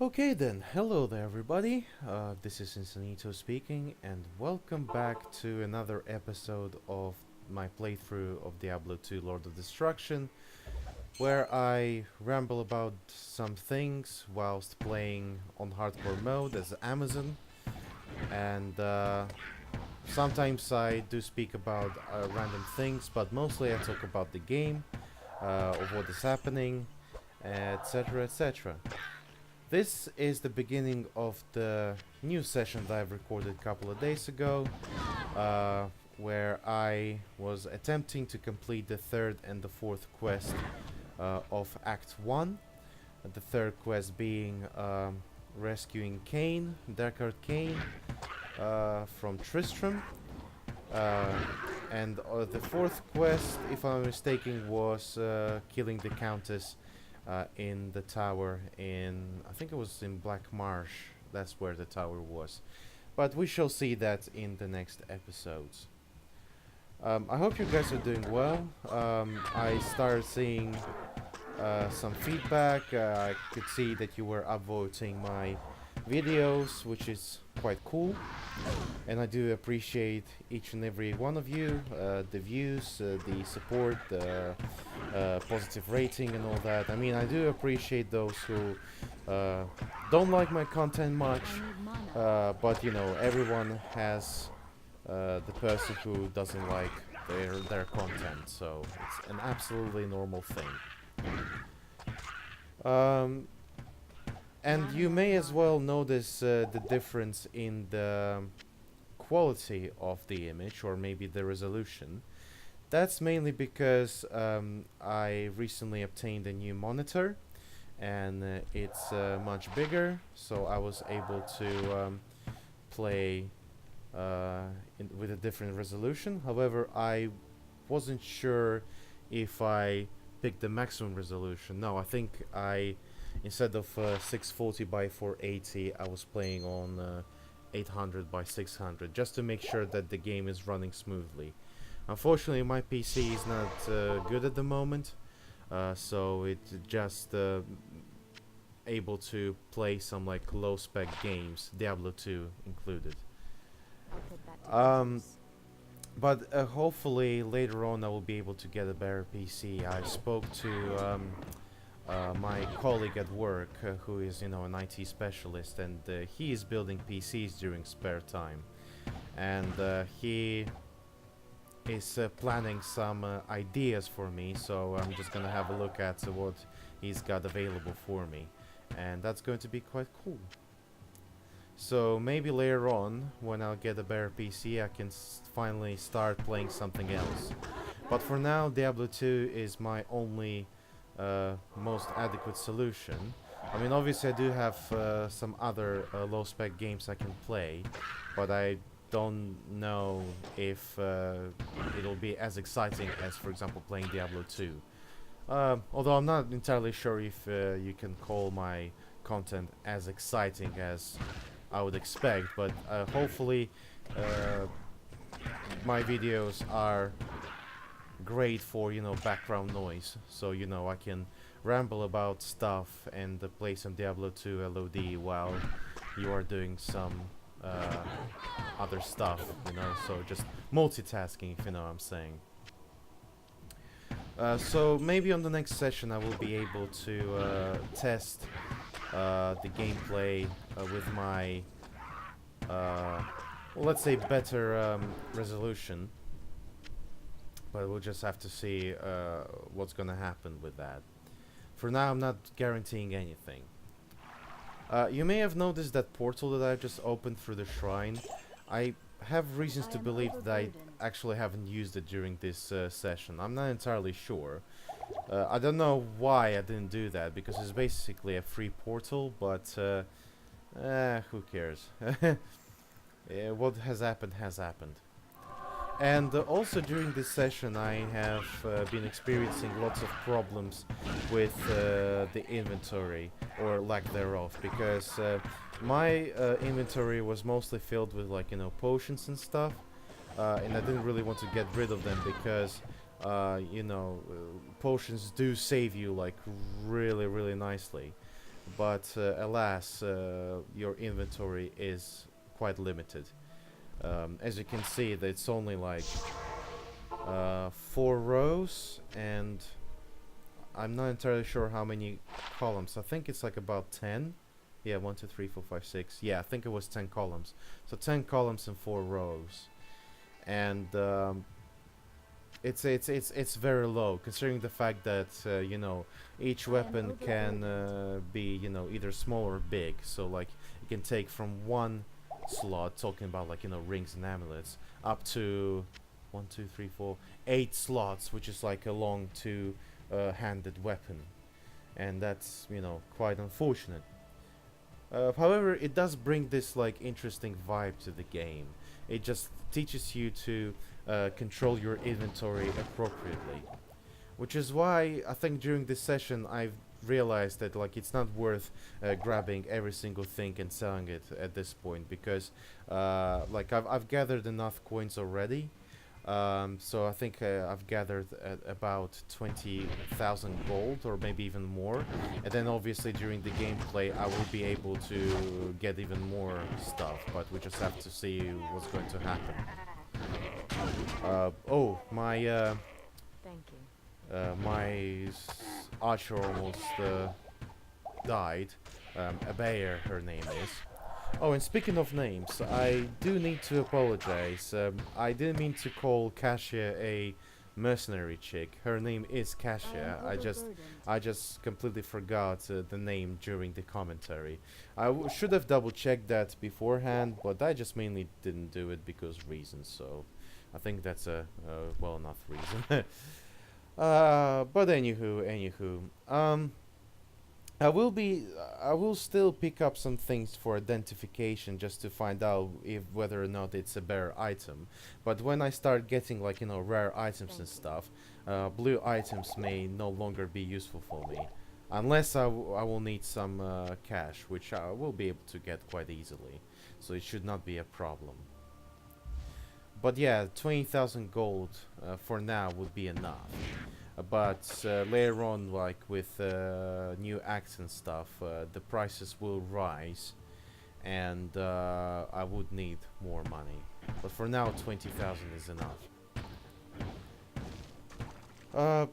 Okay then, hello there everybody, this is Insanito speaking and welcome back to another episode of my playthrough of Diablo 2 Lord of Destruction, where I ramble about some things whilst playing on hardcore mode as Amazon, and sometimes I do speak about random things, but mostly I talk about the game, of what is happening, etc, etc. This is the beginning of the new session that I've recorded a couple of days ago, uh, where I was attempting to complete the third and the fourth quest of Act 1. The third quest being rescuing Cain, Deckard Cain, from Tristram. Uh, and the fourth quest, if I'm mistaken, was killing the Countess in the tower in, I think it was in Black Marsh. That's where the tower was. But we shall see that in the next episodes. I hope you guys are doing well. I started seeing some feedback. I could see that you were upvoting my videos, which is quite cool. And I do appreciate each and every one of you, the views, the support, the positive rating and all that. I mean, I do appreciate those who don't like my content much, but you know, everyone has the person who doesn't like their content, so it's an absolutely normal thing. Um, and you may as well notice the difference in the quality of the image, or maybe the resolution. That's mainly because I recently obtained a new monitor, and it's much bigger, so I was able to play with a different resolution. However, I wasn't sure if I picked the maximum resolution. No, I think instead of 640 by 480, I was playing on 800 by 600, just to make sure that the game is running smoothly. Unfortunately, my PC is not good at the moment, so it's just able to play some like low spec games, Diablo 2 included. Um, but hopefully later on I will be able to get a better PC. I spoke to my colleague at work, who is, you know, an IT specialist, and he is building PCs during spare time, and he is planning some ideas for me. So I'm just gonna have a look at what he's got available for me, and that's going to be quite cool. So maybe later on, when I'll get a better PC, I can finally start playing something else. But for now, Diablo 2 is my only most adequate solution. I mean, obviously I do have some other low-spec games I can play, but I don't know if it'll be as exciting as, for example, playing Diablo 2. Although I'm not entirely sure if you can call my content as exciting as I would expect, but hopefully my videos are great for, you know, background noise, so you know I can ramble about stuff and play some Diablo 2 LoD while you are doing some other stuff, you know, so just multitasking, if you know what I'm saying. So maybe on the next session I will be able to test the gameplay with my well, let's say better resolution, but we'll just have to see what's gonna happen with that. For now, I'm not guaranteeing anything. You may have noticed that portal that I just opened through the shrine. I have reasons to believe that I actually haven't used it during this session. I'm not entirely sure. I don't know why I didn't do that, because it's basically a free portal, but who cares? What has happened has happened. And also during this session I have been experiencing lots of problems with the inventory, or lack thereof, because my inventory was mostly filled with, like, you know, potions and stuff, and I didn't really want to get rid of them because you know, potions do save you like really nicely. but alas, your inventory is quite limited. As you can see, that it's only like 4 rows, and I'm not entirely sure how many columns. I think it's like about 10. Yeah, 1, 2, 3, 4, 5, 6. Yeah, I think it was 10 columns. So 10 columns and 4 rows, and it's very low, considering the fact that each weapon can be either small or big. So like it can take from one slot, talking about like rings and amulets, up to 1, 2, 3, 4, 8 slots, which is like a long two-handed weapon, and that's quite unfortunate. However, it does bring this like interesting vibe to the game. It just teaches you to control your inventory appropriately, which is why I think during this session I've realized that like it's not worth grabbing every single thing and selling it at this point, because like I've gathered enough coins already. So I think I've gathered about 20,000 gold, or maybe even more, and then obviously during the gameplay I will be able to get even more stuff, but we just have to see what's going to happen. Oh, Thank you. my archer almost died. Abair, her name is. Oh, and speaking of names, I do need to apologize. I didn't mean to call Kasia a mercenary chick. Her name is Kasia. I just completely forgot the name during the commentary. Should have double checked that beforehand, but I just mainly didn't do it because reasons. So I think that's a well enough reason. But anywho, I will still pick up some things for identification just to find out if whether or not it's a rare item. But when I start getting like rare items and stuff, blue items may no longer be useful for me, unless I will need some cash, which I will be able to get quite easily. So it should not be a problem. But yeah, 20,000 gold for now would be enough. But later on, like with new acts and stuff, the prices will rise, and I would need more money. But for now, 20,000 is enough.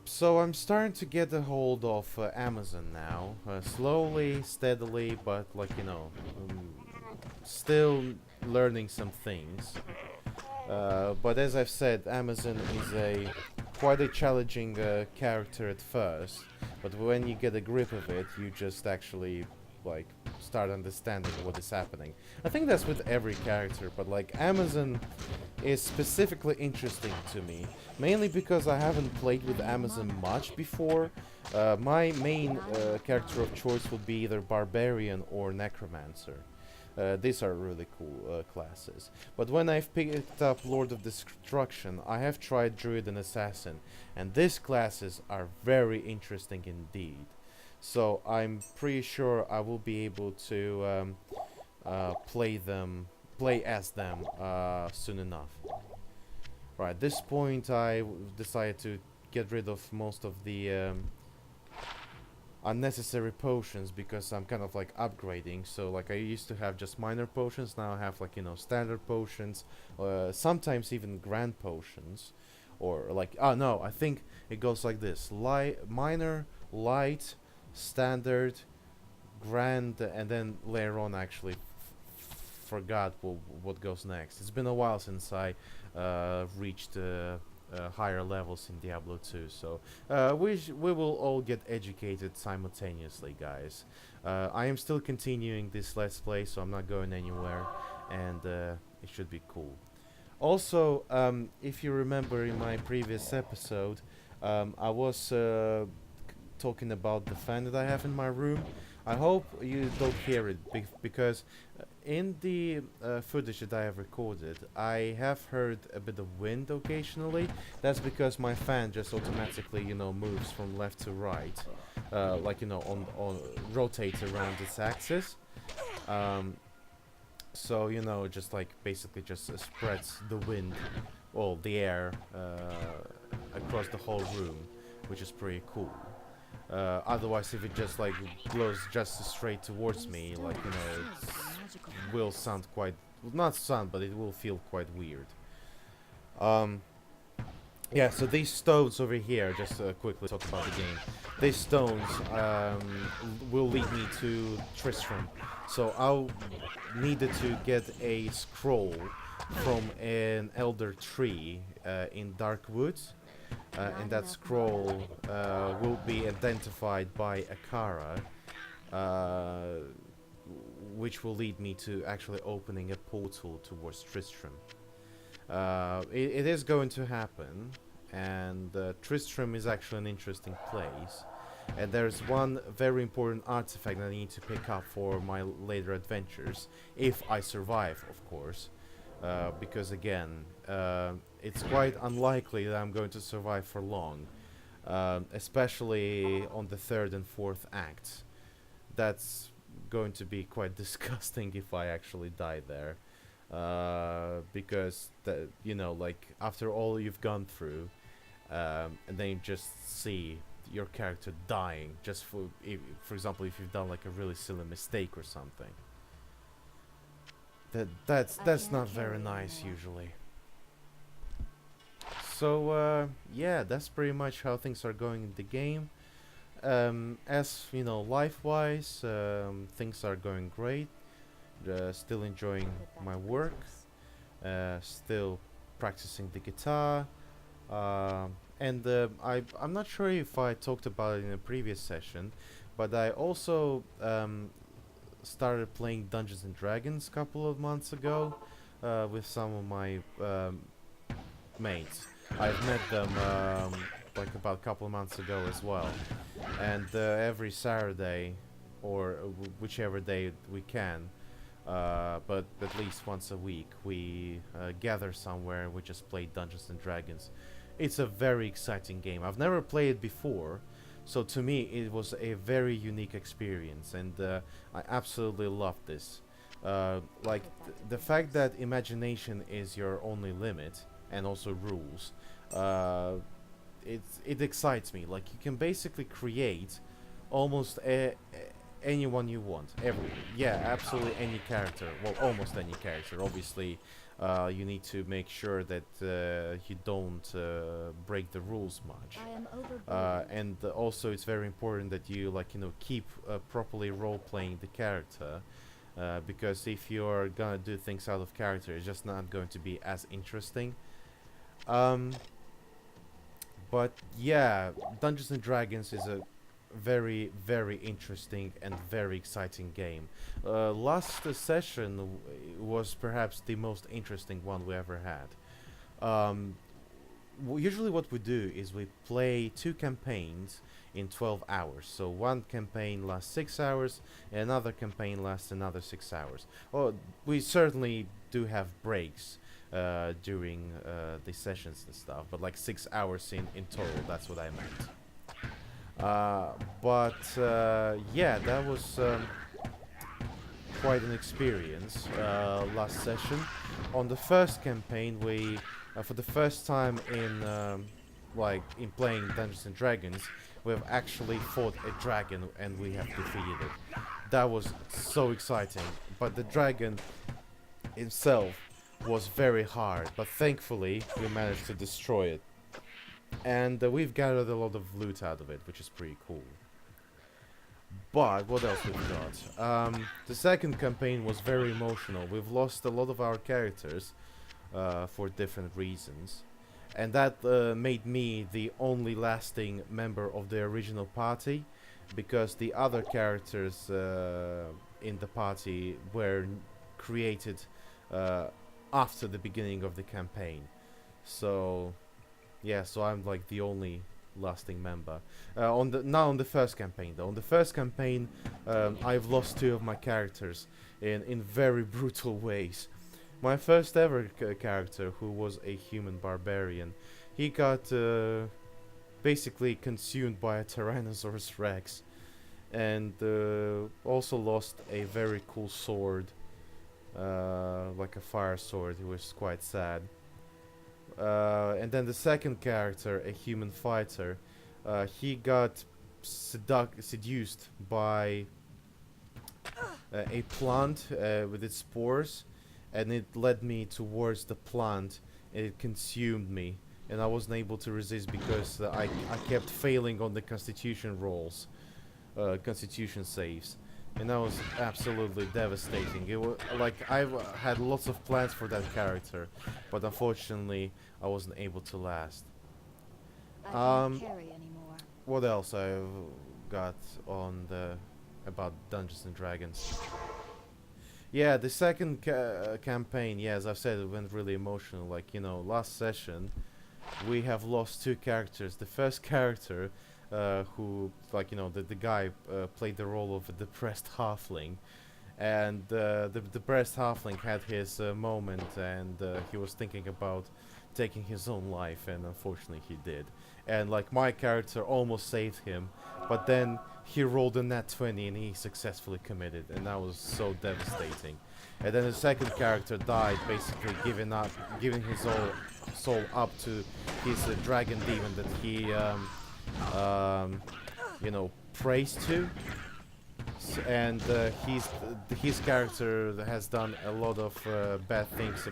So I'm starting to get a hold of Amazon now, slowly, steadily, but like still learning some things. But as I've said, Amazon is a quite a challenging character at first, but when you get a grip of it, you just actually like start understanding what is happening. I think that's with every character, but like Amazon is specifically interesting to me, mainly because I haven't played with Amazon much before. My main character of choice would be either Barbarian or Necromancer. These are really cool classes. But when I've picked up Lord of Destruction, I have tried Druid and Assassin, and these classes are very interesting indeed. So I'm pretty sure I will be able to play as them soon enough. Right, at this point I decided to get rid of most of the unnecessary potions, because I'm kind of like upgrading. So like I used to have just minor potions, now I have like standard potions, sometimes even grand potions, or like no, I think it goes like this: minor, light, standard, grand, and then later on actually forgot what goes next. It's been a while since I reached higher levels in Diablo 2, so we will all get educated simultaneously, guys. I am still continuing this Let's Play, so I'm not going anywhere, and it should be cool. Also, if you remember in my previous episode, I was talking about the fan that I have in my room. I hope you don't hear it because in the footage that I have recorded, I have heard a bit of wind occasionally. That's because my fan just automatically, moves from left to right, like on rotates around its axis. So just like basically just spreads the wind, well, the air across the whole room, which is pretty cool. Otherwise, if it just like blows just straight towards me, like it will sound quite, not sound, but it will feel quite weird. Um, yeah. So these stones over here, just quickly talk about the game. These stones will lead me to Tristram. So I'll needed to get a scroll from an elder tree in Dark Woods, and that scroll will be identified by Akara, uh, which will lead me to actually opening a portal towards Tristram. It is going to happen, and Tristram is actually an interesting place. And there's one very important artifact that I need to pick up for my later adventures, if I survive, of course. Because again, it's quite unlikely that I'm going to survive for long, especially on the third and fourth acts. That's going to be quite disgusting if I actually die there, because like after all you've gone through, and then you just see your character dying just for example, if you've done like a really silly mistake or something. That's not very nice usually. So yeah, that's pretty much how things are going in the game. As you know, life-wise, things are going great. Still enjoying my work. Still practicing the guitar. And I'm not sure if I talked about it in a previous session, but I also started playing Dungeons and Dragons a couple of months ago with some of my mates. I've met them like about a couple of months ago as well, and every Saturday or whichever day we can, but at least once a week, we gather somewhere and we just play Dungeons and Dragons. It's a very exciting game. I've never played it before, so to me it was a very unique experience, and I absolutely love this. Like the fact that imagination is your only limit, and also rules. Uh, it excites me. Like you can basically create almost anyone you want. Yeah, absolutely any character. Well, almost any character. Obviously, you need to make sure that you don't break the rules much. And also, it's very important that you keep properly role playing the character. Because if you're gonna do things out of character, it's just not going to be as interesting. Um, but yeah, Dungeons and Dragons is a very, very interesting and very exciting game. Last session was perhaps the most interesting one we ever had. Um, Usually what we do is we play two campaigns in 12 hours. So one campaign lasts 6 hours, and another campaign lasts another 6 hours. Well, we certainly do have breaks during the sessions and stuff, but like 6 hours in total, that's what I meant. But yeah, that was quite an experience last session. On the first campaign, we for the first time in playing Dungeons and Dragons, we have actually fought a dragon and we have defeated it. That was so exciting. But the dragon himself was very hard, but thankfully we managed to destroy it. And we've gathered a lot of loot out of it, which is pretty cool. But what else we've got? The second campaign was very emotional. We've lost a lot of our characters for different reasons, and that made me the only lasting member of the original party, because the other characters in the party were created after the beginning of the campaign. So yeah, so I'm like the only lasting member. On the first campaign though. On the first campaign, I've lost two of my characters in very brutal ways. My first ever character, who was a human barbarian, he got basically consumed by a Tyrannosaurus Rex, and also lost a very cool sword, like a fire sword. It was quite sad. And then the second character, a human fighter, he got seduced by a plant with its spores, and it led me towards the plant, and it consumed me, and I wasn't able to resist because I kept failing on the constitution rolls, constitution saves, and that was absolutely devastating. It was like had lots of plans for that character, but unfortunately I wasn't able to last. I Um, can't carry anymore. what else I've got on the about Dungeons and Dragons? Yeah, the second campaign, yeah, as I've said, it went really emotional. Like, last session, we have lost two characters. The first character, who, like, the guy played the role of a depressed halfling. And the depressed halfling had his moment, and he was thinking about taking his own life, and unfortunately he did. And, like, my character almost saved him, but then he rolled a nat 20 and he successfully committed, and that was so devastating. And then the second character died, basically giving his soul up to his dragon demon that he prays to. And his character has done a lot of bad things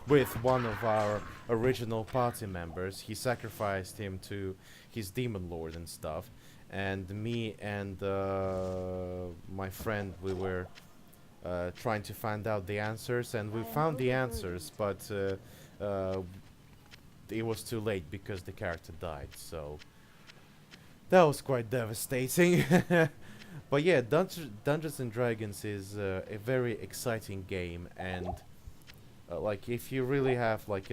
with one of our original party members. He sacrificed him to his demon lord and stuff, and me and my friend, we were trying to find out the answers, and we found the answers, but it was too late because the character died, so that was quite devastating. But yeah, Dungeons and Dragons is a very exciting game, and like, if you really have, like,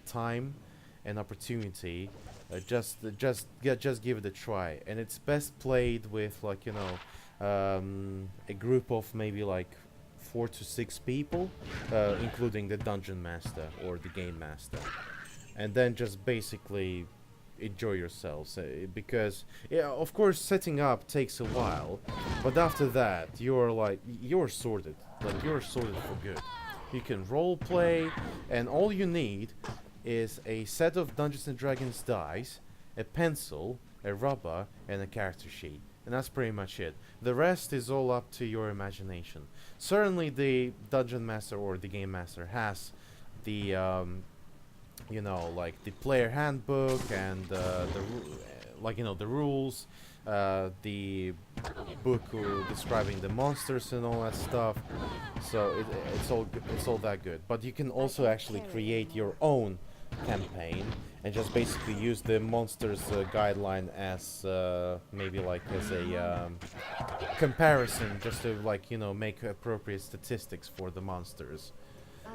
time and opportunity, just give it a try. And it's best played with, like, a group of maybe like 4 to 6 people, including the dungeon master or the game master, and then just basically enjoy yourselves, because, yeah, of course, setting up takes a while, but after that you're sorted, like, you're sorted for good. You can role play, and all you need is a set of Dungeons and Dragons dice, a pencil, a rubber, and a character sheet, and that's pretty much it. The rest is all up to your imagination. Certainly the dungeon master or the game master has the like the player handbook and the rules, the book describing the monsters and all that stuff. So it's all that good. But you can also actually create your own campaign and just basically use the monsters guideline as maybe like as a comparison, just to, like, make appropriate statistics for the monsters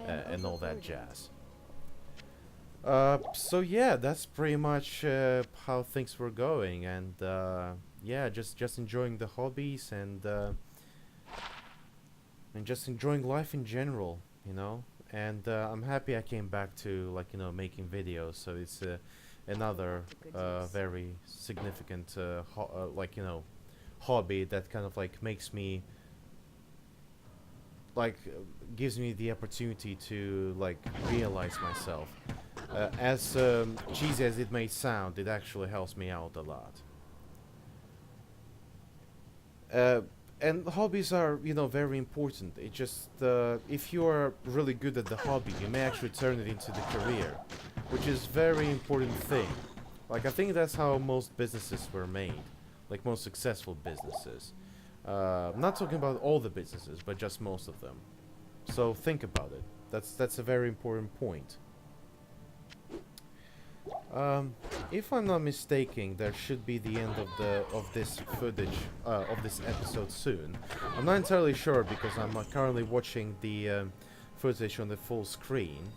and all that jazz. So yeah, that's pretty much how things were going, and yeah, just enjoying the hobbies, and just enjoying life in general, And I'm happy I came back to, like, making videos. So it's another very significant hobby that kind of like makes me, like, gives me the opportunity to, like, realize myself. As cheesy as it may sound, it actually helps me out a lot. And hobbies are, very important. It just, if you are really good at the hobby, you may actually turn it into the career, which is very important thing. Like, I think that's how most businesses were made, like most successful businesses. I'm not talking about all the businesses, but just most of them. So think about it. That's a very important point. If I'm not mistaken, there should be the end of this footage of this episode soon. I'm not entirely sure because I'm currently watching the footage on the full screen,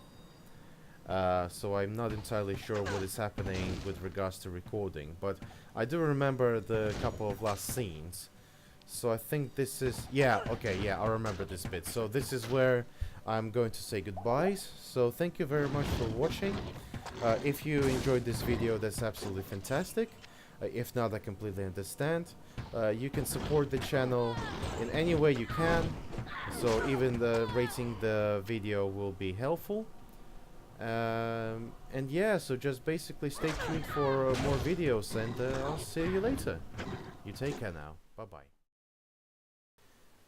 so I'm not entirely sure what is happening with regards to recording. But I do remember the couple of last scenes, so I think this is, yeah, okay, yeah, I remember this bit. So this is where I'm going to say goodbyes. So thank you very much for watching. If you enjoyed this video, that's absolutely fantastic. If not, I completely understand. You can support the channel in any way you can, so even rating the video will be helpful. And yeah, so just basically stay tuned for more videos, and I'll see you later. You take care now. Bye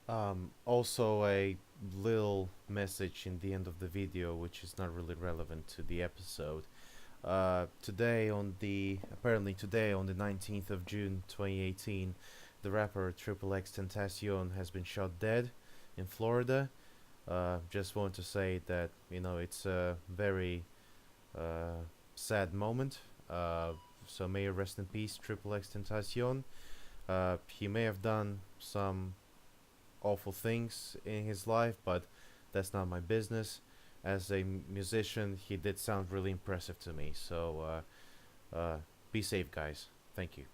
bye. Also, a little message in the end of the video, which is not really relevant to the episode. Apparently today on the 19th of June 2018, the rapper XXXTentacion has been shot dead in Florida. Just want to say that, it's a very sad moment. So may you rest in peace, XXXTentacion. He may have done some awful things in his life, but that's not my business. As a musician, he did sound really impressive to me. So be safe, guys. Thank you.